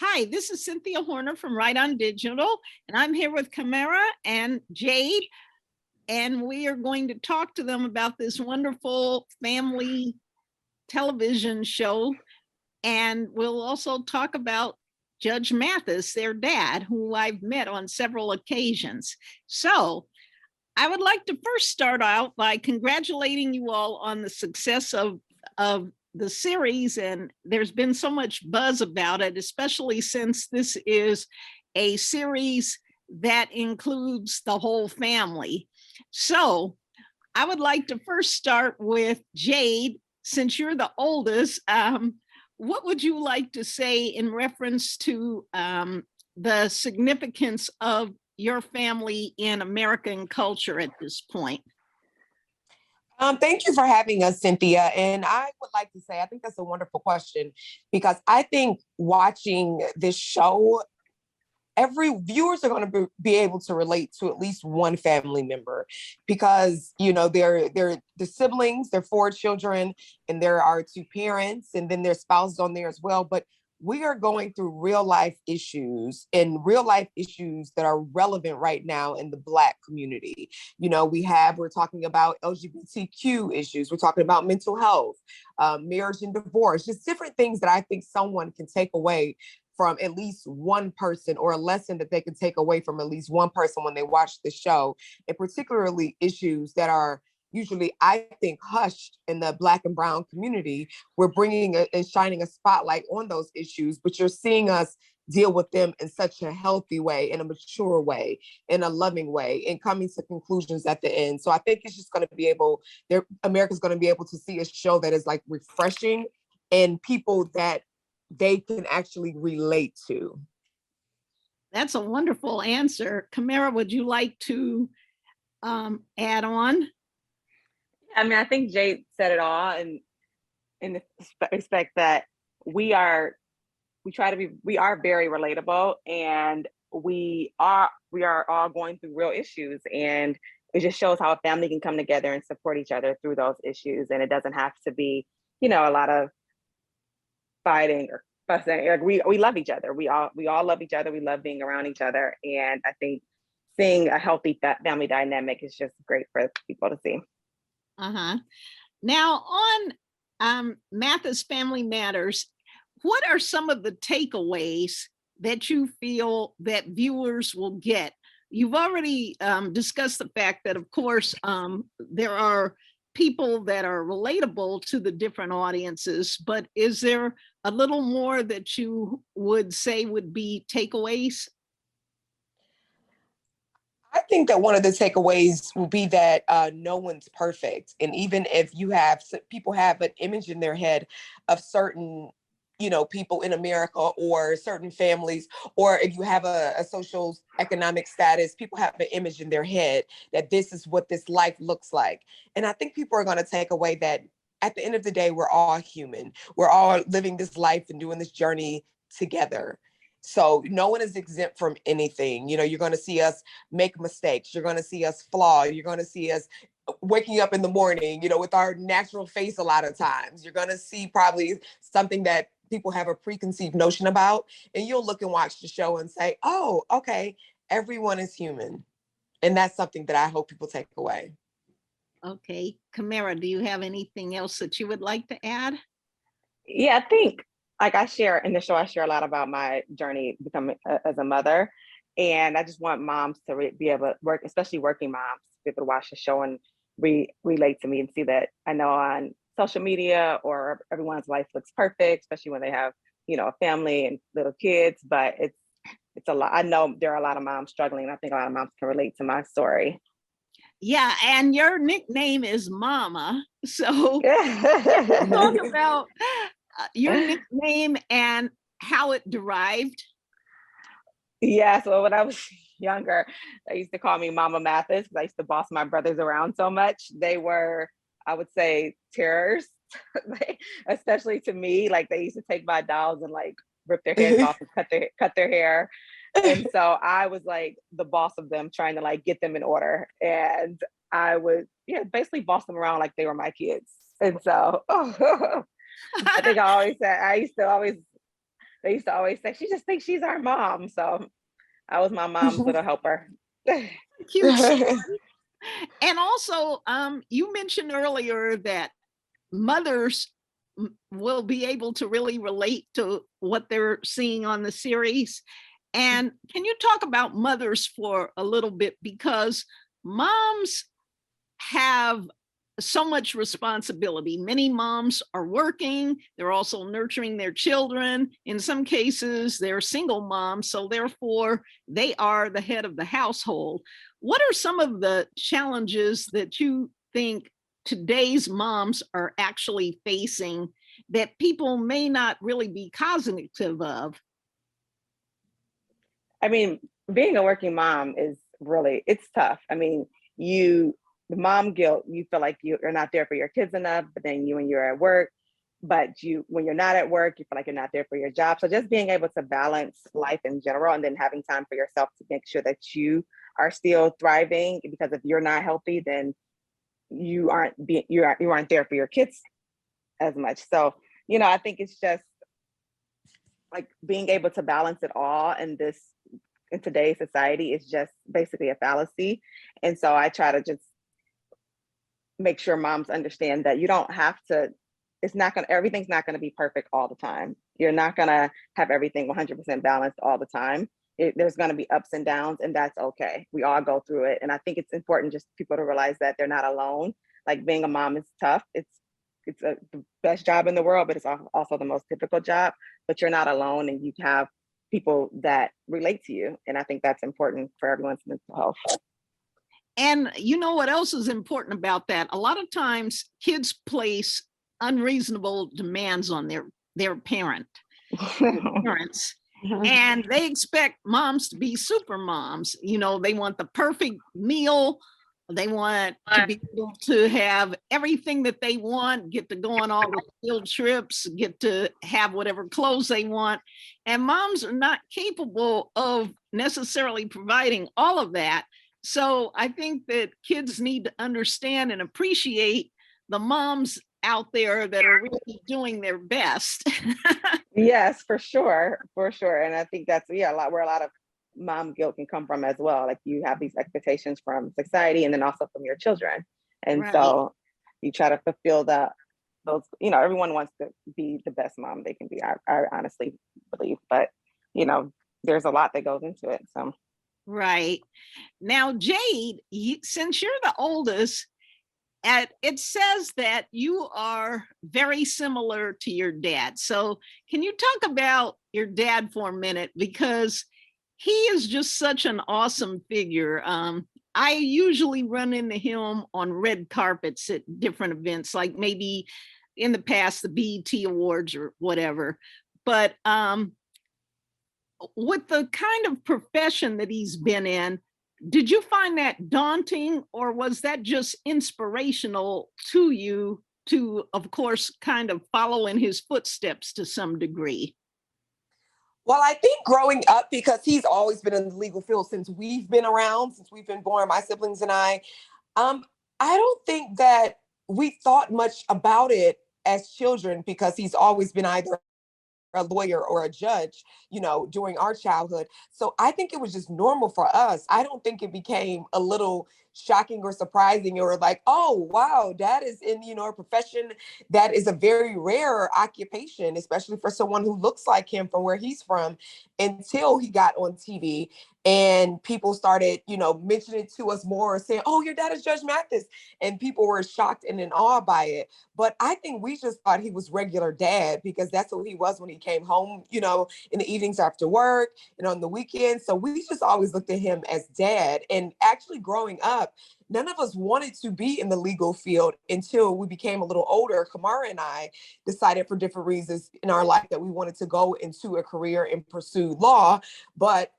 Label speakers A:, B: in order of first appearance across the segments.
A: Hi, this is Cynthia Horner from Right On Digital, and I'm here with Camara and Jade, and we are going to talk to them about this wonderful family television show. And we'll also talk about Judge Mathis, their dad, who I've met on several occasions. So I would like to first start out by congratulating you all on the success of the series, and there's been so much buzz about it, especially since this is a series that includes the whole family. So I would like to first start with Jade, since you're the oldest. What would you like to say in reference to the significance of your family in American culture at this point?
B: Thank you for having us, Cynthia. And I would like to say, I think that's a wonderful question, because I think watching this show, every viewers are going to be able to relate to at least one family member, because, you know, they're the siblings, they're four children, and there are two parents, and then there's spouses on there as well. But we are going through real life issues that are relevant right now in the Black community. You know, we're talking about LGBTQ issues. We're talking about mental health, marriage and divorce, just different things that I think someone can take away from at least one person, or a lesson that they can take away from at least one person when they watch the show, and particularly issues that are usually, I think, hushed in the Black and Brown community. We're bringing and shining a spotlight on those issues, but you're seeing us deal with them in such a healthy way, in a mature way, in a loving way, and coming to conclusions at the end. So I think it's just going to be America's going to be able to see a show that is like refreshing, and people that they can actually relate to.
A: That's a wonderful answer. Camara, would you like to add on?
C: I mean, I think Jade said it all, and in the respect that we are very relatable, and we are all going through real issues, and it just shows how a family can come together and support each other through those issues. And it doesn't have to be, a lot of fighting or fussing. Like we love each other. We all love each other. We love being around each other. And I think seeing a healthy family dynamic is just great for people to see.
A: Now on Mathis Family Matters, what are some of the takeaways that you feel that viewers will get? You've already discussed the fact that, of course, there are people that are relatable to the different audiences, but is there a little more that you would say would be takeaways?
B: I think that one of the takeaways will be that no one's perfect. And even if people have an image in their head of certain, people in America, or certain families, or if you have a social economic status, people have an image in their head that this is what this life looks like. And I think people are going to take away that at the end of the day, we're all human. We're all living this life and doing this journey together. So no one is exempt from anything. You're going to see us make mistakes. You're going to see us flaw. You're going to see us waking up in the morning, with our natural face a lot of times. You're going to see probably something that people have a preconceived notion about, and you'll look and watch the show and say, oh, okay, everyone is human. And that's something that I hope people take away.
A: Okay. Camara, do you have anything else that you would like to add?
C: Yeah, I think, like I share in the show, I share a lot about my journey becoming as a mother. And I just want moms to be able to work, especially working moms, to be able to watch the show and relate to me and see that I know on social media or everyone's life looks perfect, especially when they have, a family and little kids, but it's a lot. I know there are a lot of moms struggling, and I think a lot of moms can relate to my story.
A: Yeah, and your nickname is Mama. So talk about your nickname and how it derived.
C: Yeah, so when I was younger, they used to call me Mama Mathis because I used to boss my brothers around so much. They were, I would say, terrors, especially to me. Like, they used to take my dolls and like rip their heads off and cut their hair. And so I was like the boss of them, trying to like get them in order. And I would, basically boss them around like they were my kids. And so I think I used to always they used to always say, she just thinks she's our mom. So I was my mom's little helper.
A: Cute story. And also, you mentioned earlier that mothers will be able to really relate to what they're seeing on the series. And can you talk about mothers for a little bit? Because moms have so much responsibility. Many moms are working, they're also nurturing their children. In some cases, they're single moms, so therefore they are the head of the household. What are some of the challenges that you think today's moms are actually facing that people may not really be cognitive of?
C: I mean, being a working mom is really, it's tough. I mean, the mom guilt, you feel like you're not there for your kids enough, but then when you're at work, but when you're not at work, you feel like you're not there for your job. So just being able to balance life in general and then having time for yourself to make sure that you are still thriving, because if you're not healthy, then you aren't there for your kids as much. So, I think it's just like being able to balance it all in today's society is just basically a fallacy. And so I try to just make sure moms understand that you don't have to, everything's not going to be perfect all the time. You're not going to have everything 100% balanced all the time. There's going to be ups and downs, and that's okay. We all go through it. And I think it's important just people to realize that they're not alone. Like, being a mom is tough. It's the best job in the world, but it's also the most difficult job. But you're not alone, and you have people that relate to you. And I think that's important for everyone's mental health.
A: And you know what else is important about that? A lot of times kids place unreasonable demands on their parents. And they expect moms to be super moms. They want the perfect meal. They want to be able to have everything that they want, get to go on all the field trips, get to have whatever clothes they want. And moms are not capable of necessarily providing all of that. So I think that kids need to understand and appreciate the moms out there that are really doing their best.
C: Yes, for sure. And I think that's where a lot of mom guilt can come from as well. Like, you have these expectations from society and then also from your children. And
A: Right.
C: So you try to fulfill those, everyone wants to be the best mom they can be. I honestly believe, but there's a lot that goes into it. So.
A: Right. Now, Jade, since you're the oldest, it says that you are very similar to your dad. So can you talk about your dad for a minute? Because he is just such an awesome figure. I usually run into him on red carpets at different events, like maybe in the past, the BET Awards or whatever. But with the kind of profession that he's been in, did you find that daunting, or was that just inspirational to you to, of course, kind of follow in his footsteps to some degree?
B: Well, I think growing up, because he's always been in the legal field since we've been around, since we've been born, my siblings and I don't think that we thought much about it as children, because he's always been either a lawyer or a judge, during our childhood. So I think it was just normal for us. I don't think it became a little shocking or surprising, or like, oh, wow, dad is in, a profession that is a very rare occupation, especially for someone who looks like him from where he's from, until he got on TV and people started, mentioning to us more, saying, oh, your dad is Judge Mathis. And people were shocked and in awe by it. But I think we just thought he was regular dad, because that's who he was when he came home, in the evenings after work and on the weekends. So we just always looked at him as dad. And actually growing up, none of us wanted to be in the legal field until we became a little older. Camara and I decided for different reasons in our life that we wanted to go into a career and pursue law. But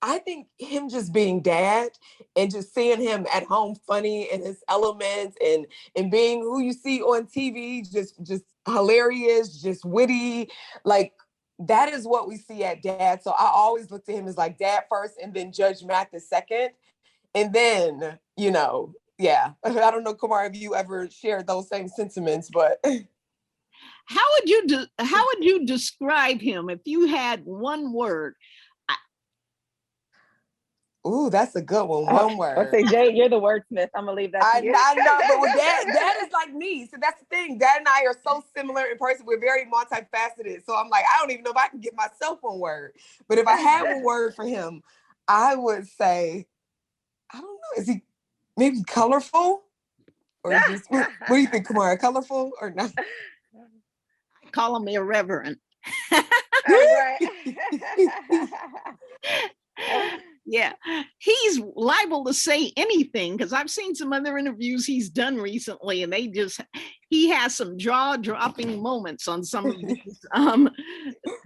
B: I think him just being dad and just seeing him at home funny in his elements, and being who you see on TV, just hilarious, just witty, like, that is what we see at dad. So I always look to him as like dad first, and then Judge Mathis second. And then, yeah, I don't know, Kamar, if you ever shared those same sentiments, but.
A: how would you describe him if you had one word?
B: Ooh, that's a good one.
C: Oh,
B: One word.
C: let's say, Jade, you're the wordsmith. I'm gonna leave that to you.
B: I know, but with Dad is like me. So that's the thing. Dad and I are so similar in person. We're very multifaceted. So I'm like, I don't even know if I can get myself one word. But if I had one word for him, I would say, I don't know, is he maybe colorful? Or is this, what do you think, Camara? Colorful or not?
A: I call him irreverent.
C: Right.
A: Yeah, he's liable to say anything because I've seen some other interviews he's done recently, and he has some jaw-dropping moments on some of these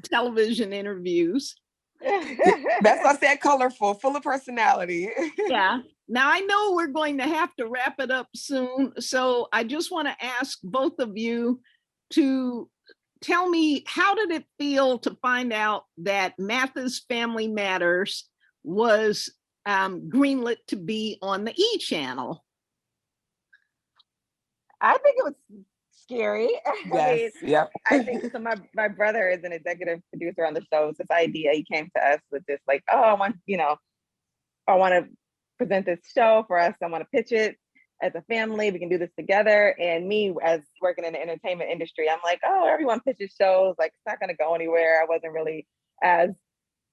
A: television interviews.
B: That's why I said colorful, full of personality.
A: Yeah. Now I know we're going to have to wrap it up soon, so I just want to ask both of you to tell me, how did it feel to find out that Mathis Family Matters was greenlit to be on the E channel?
C: I think it was scary.
B: Yes. Yep.
C: I think so. My brother is an executive producer on the show. So this idea, he came to us with this, like, oh, I want to present this show for us. I want to pitch it as a family. We can do this together. And me, as working in the entertainment industry, I'm like, oh, everyone pitches shows. Like, it's not going to go anywhere. I wasn't really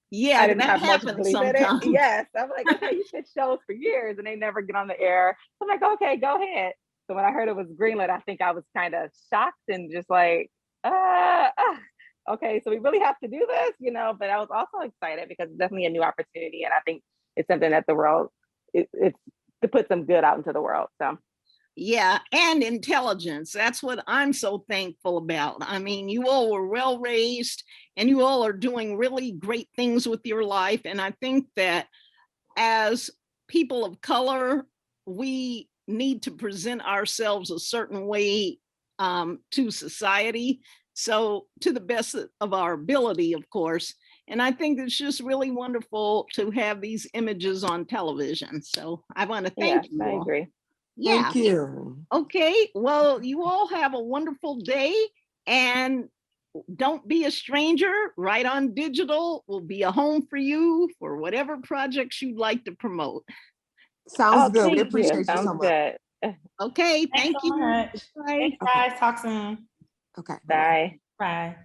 C: I didn't have much belief in it. Yes. I'm like, okay, you pitch shows for years and they never get on the air. So I'm like, okay, go ahead. So when I heard it was greenlit, I think I was kind of shocked and just like, okay, so we really have to do this, but I was also excited because it's definitely a new opportunity. And I think it's something that the world, it's to put some good out into the world. So.
A: Yeah, and intelligence. That's what I'm so thankful about. I mean, you all were well raised and you all are doing really great things with your life. And I think that as people of color, we need to present ourselves a certain way to society. So to the best of our ability, of course. And I think it's just really wonderful to have these images on television. So I want to thank you all.
C: I agree.
A: Yeah.
B: Thank you.
A: Okay. Well, you all have a wonderful day, and don't be a stranger. Right on Digital will be a home for you for whatever projects you'd like to promote.
B: Sounds good. We
C: Thank
B: appreciate you so
C: Sounds
B: much.
C: good.
A: Okay.
D: Thanks
A: Thank
D: so
A: you.
D: much.
A: Bye.
D: Thanks, guys. Talk soon.
B: Okay.
C: Bye.
D: Bye.